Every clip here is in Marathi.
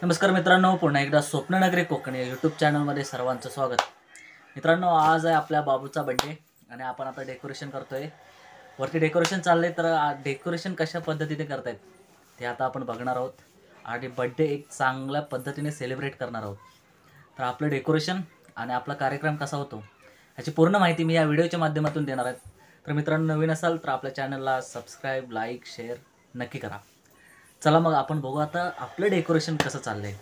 नमस्कार मित्रांनो, पुन्हा एकदा स्वप्ननगरी कोकण या यूट्यूब चॅनलमध्ये सर्वांचं स्वागत. मित्रांनो, आज आहे आपल्या बाबूचा बड्डे आणि आपण आता डेकोरेशन करतोय. वरती डेकोरेशन चाललंय, तर डेकोरेशन कशा पद्धतीने करतायत ते आता आपण बघणार आहोत आणि बड्डे एक चांगल्या पद्धतीने सेलिब्रेट करणार आहोत. तर आपलं डेकोरेशन आणि आपला कार्यक्रम कसा होतो ह्याची पूर्ण माहिती मी या व्हिडिओच्या माध्यमातून देणार आहे. तर मित्रांनो, नवीन असाल तर आपल्या चॅनलला सबस्क्राईब, लाईक, शेअर नक्की करा. चला मग आपण बघू आता आपलं डेकोरेशन कसं चाललंय.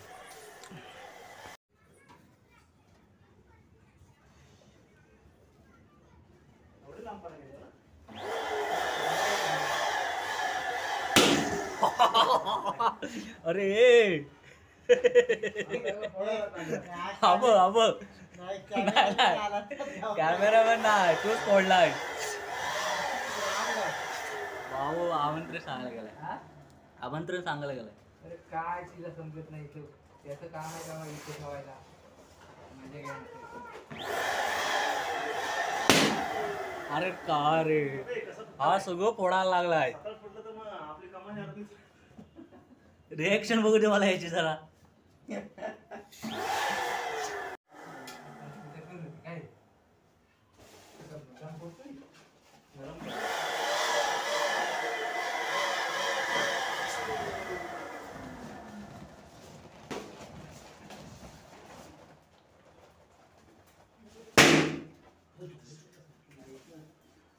अरे कॅमेरामॅन नाही, तूच फोडलाय. भाऊ आमंत्रण सांगायला गेलाय, आमंत्रण सांगायला गेलाय. अरे काय तिला समजत नाही, त्याचं काम आहे का इथे ठेवायला म्हणजे अरे का रे, हा सगळं फोडायला लागलाय. रिएक्शन बघू दे मला याची जरा.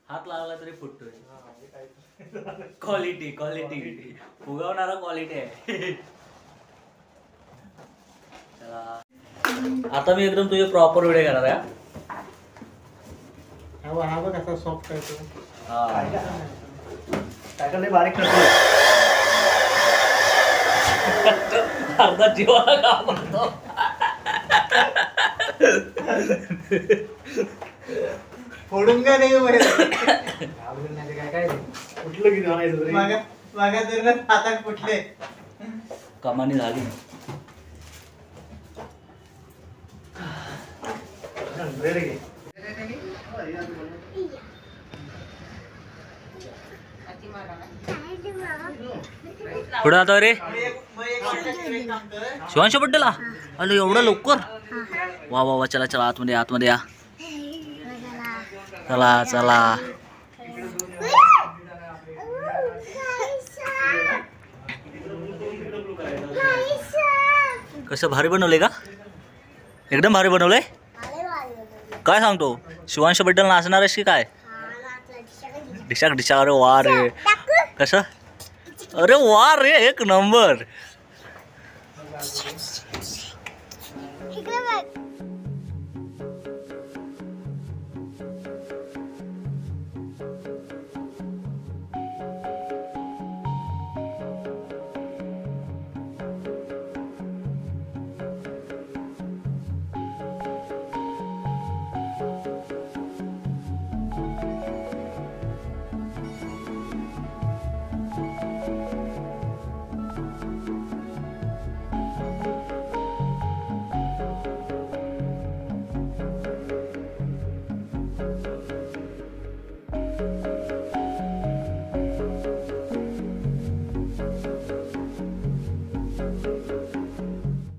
हात लागला तरी फुटतोय. क्वालिटी क्वालिटी फुगवणारा क्वालिटी आहे. चला आता मी एकदम तुझे प्रॉपर व्हिडिओ करणार आहे. हा बघ असा सॉफ्ट आहे तो. टाकले बारीक करतो. अर्धा जीवाला काम करतो. फोडून काय नाही काय कुठलं किती आणायचं हातात कुठले कमानी झाली. पुढे आता रे शिवांश बड्डेला अरे एवढं लवकर. वा वा वा, चला चला आतमध्ये आतमध्ये या. चला चला. कसं भारी बनवले का? एकदम भारी बनवलंय. काय सांगतो, शिवांश बड्डेला नाचणार आहेस की काय? डिशाक डिशा. अरे वा रे, कसं, अरे वा रे, एक नंबर.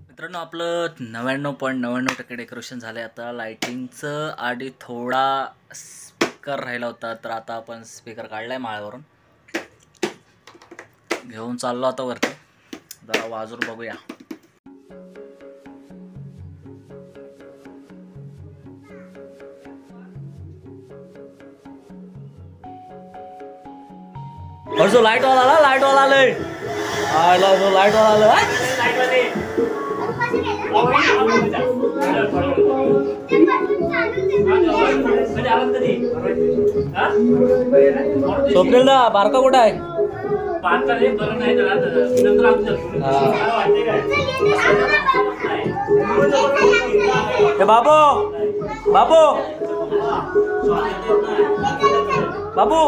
मित्रांनो, आपलं 99.99% डेकोरेशन झालं आहे. आता लायटिंगचं आणि थोडा स्पीकर राहिला होता, तर आता आपण स्पीकर काढला आहे माळ्यावरून, घेऊन चाललो आता वरती. जरा वाजून बघूया. जो लाईट वाला आला, लाईट वाला आलंय. जो लाईट वाला आलं, स्वप्नील ना बारका कुठं आहे? बाबू बाबू बाबू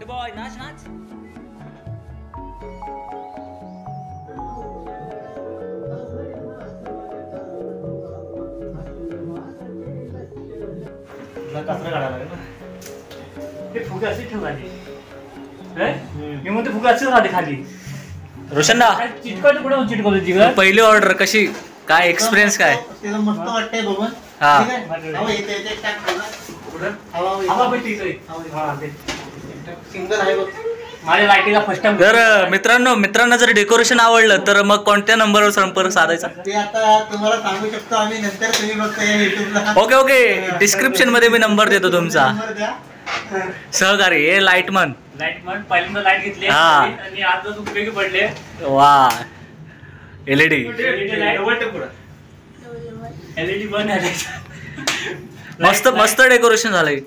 बॉय नाच नाच. कचरा काढायला लागेल ना. ते फुगे असे ठेव खाली. मी म्हणते फुगे असेच राहते खाली. रोशनदा चिटकवतो कुठे चिटकवतो पहिली ऑर्डर कशी काय एक्सपिरियन्स काय? त्याला मस्त वाटतंय बघून. हा. ठीक आहे? हवा येते येते टाक बघा. हवा सिंगल आहे बघ. माझ्या लाईटीला फर्स्ट टाइम. तर मित्रांना जर डेकोरेशन आवडलं तर मग कोणत्या नंबरवर संपर्क साधायचा? ते आता तुम्हाला सांगू शकतो आम्ही नंतर. तुम्ही बघता या युट्यूबला. ओके डिस्क्रिप्शन मध्ये मी नंबर देतो तुमचा. नंबर द्या. सहकारी हे लाईटमन. पहिल्यांदा लाईट घेतली हा. आणि आज उपयोगी पडले. वा एलईडी एलईडी बंद झाले. मस्त डेकोरेशन झालंय.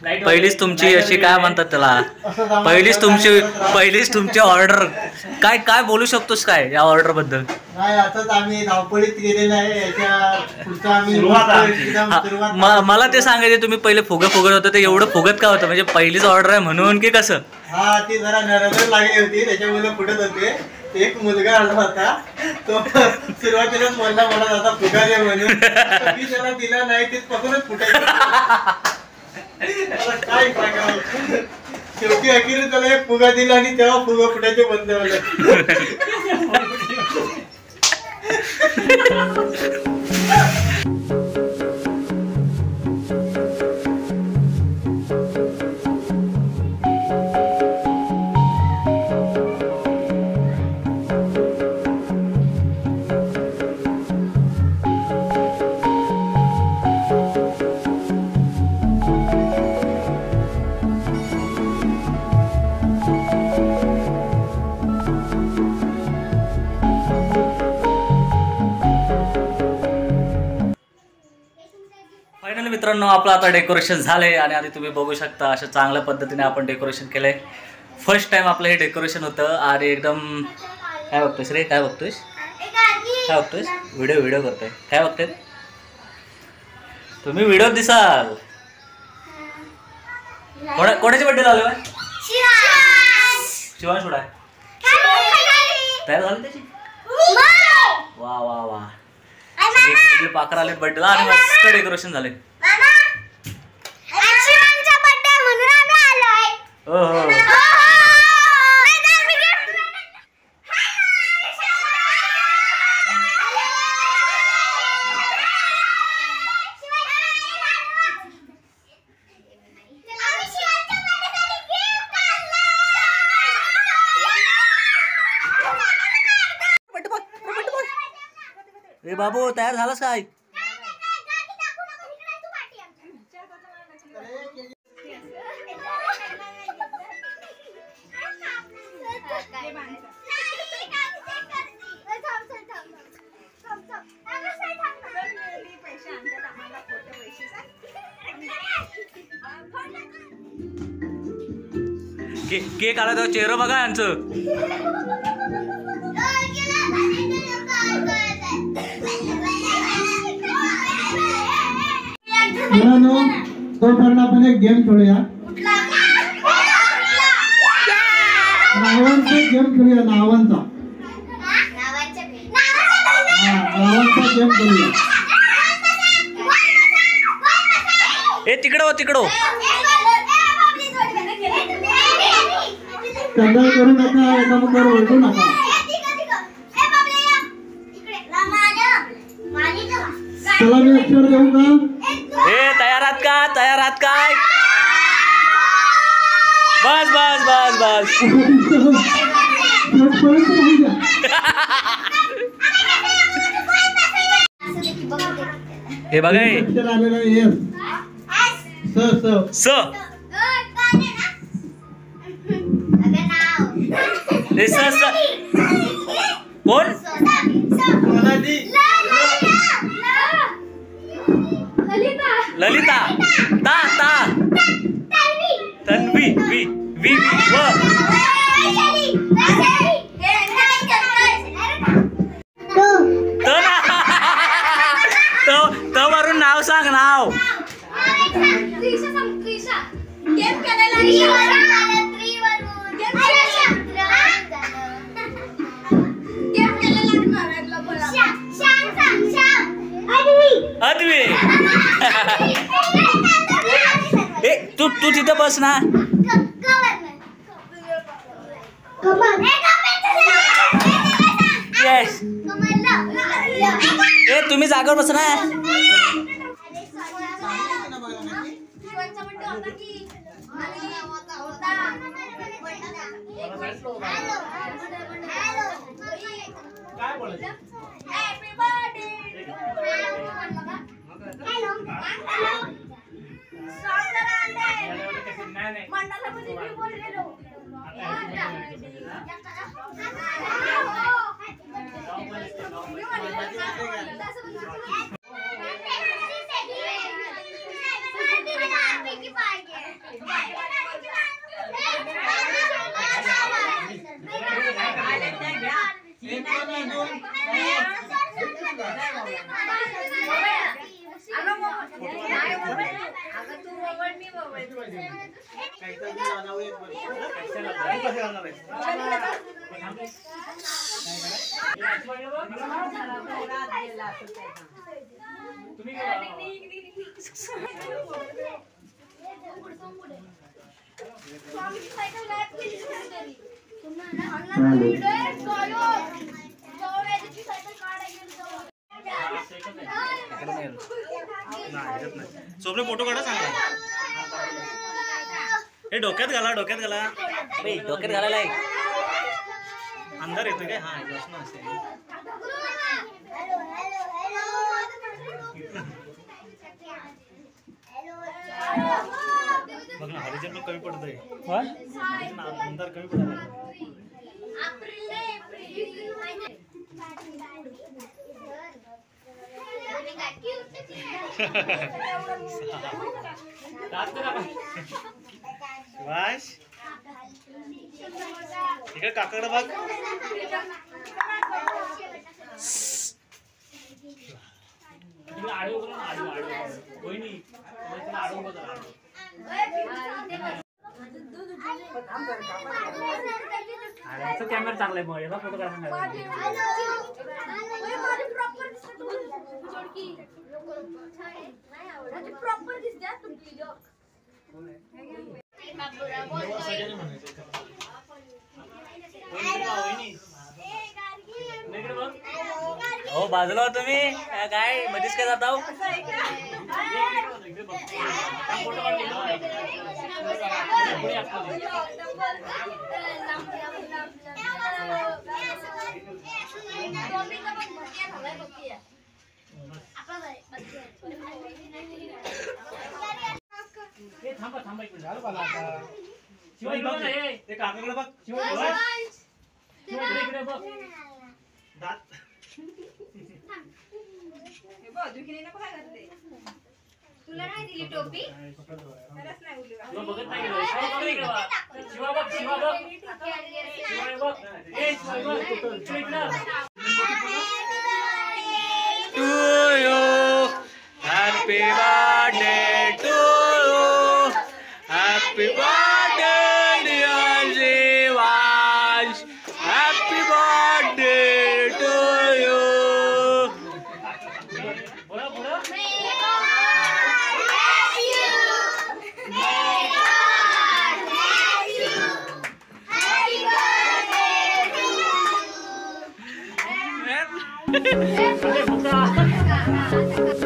पहिलीच तुमची अशी काय म्हणतात त्याला, असंच आम्हाला पहिलीच तुमची ऑर्डर. काय बोलू शकतोस काय या ऑर्डर बद्दल? नाही असंच आम्ही धावपळीत गेलेलं आहे. याच्या पुढचं आम्ही एकदम सुरुवात. मला ते सांगायचे तुम्ही पहिले फुगत होतं ते एवढं फुगत का होतं? म्हणजे पहिलीच ऑर्डर आहे म्हणून की कसं? हा ती जरा नजर लागली होती त्याच्यामुळे फुटत होते. एक मुलगा आला होता तो सुरुवातीलाच बोलला मला आता फुगा दे म्हणून. मी त्याला दिला नाही ते पकडूनच फुटायचं. काय सांगावं. शेवटी अखेर त्याला एक फुगा दिला आणि तेव्हा फुगा फुटायचे बंद झाले. फायनली मित्रांनो आपलं आता डेकोरेशन झालंय आणि आधी तुम्ही बघू शकता अशा चांगल्या पद्धतीने आपण डेकोरेशन केलंय. फर्स्ट टाइम आपलं हे डेकोरेशन होतं आणि एकदम काय बघतोयस रे? काय बघतोयस? व्हिडिओ करतोय. काय बघतोय तुम्ही? व्हिडिओ दिसाल. कोणाच्या बड्डे आलो? शिवांश उडा तयार झाली त्याची. वा वा वा पाकर आले बर्थडेला आणि मस्त डेकोरेशन झाले. रे बाबू तयार झालास काय? केक आला तर चेहरा बघा यांचं. तोपर्यंत आपण एक गेम खेळूया. नावांचा गेम खेळूया. नावांचा गेम खेळूया. ए तिकडं कंगाल करू नका. एकामेकावर ओळखू नका. चला मी अक्षर देऊ का? तयार आहात काय? बस हे बघा अक्षर आलेलं आहे. स कोण? ललिता. ता तन्वी. वी व अद्वे ए तू तू तिथं बस ना. येस ए तुम्ही जागेवर बस ना. सोबरे फोटो काढा चांगला. हे डोक्यात घाला डोक्यात घाला. अरे डोक्यात घालायला आहे. अंधार येतो काय. हा प्रश्न असेल. बघ ना हरिजन कमी पडतोय. अंधार कमी पडतोय. शिवाश इकडे काकाकडे बघ. कॅमेरा चांगला आहे फोटो काढा. हो बाजूला होतो मी काय मध्येच काय जाता. थांबा थांबा एक मिनिट. झालं मला आता. शिवाय बघ ते काकाकडे बघ. शिवाय इकडे बघ. दात तुला नाही दिली टोपी. बघत नाही. शिवा बघ शिवा बघ शिवाय बघ. ए शिवाय बघ. To you happy birthday to you happy birthday dear Shivansh. Happy birthday to you. अरे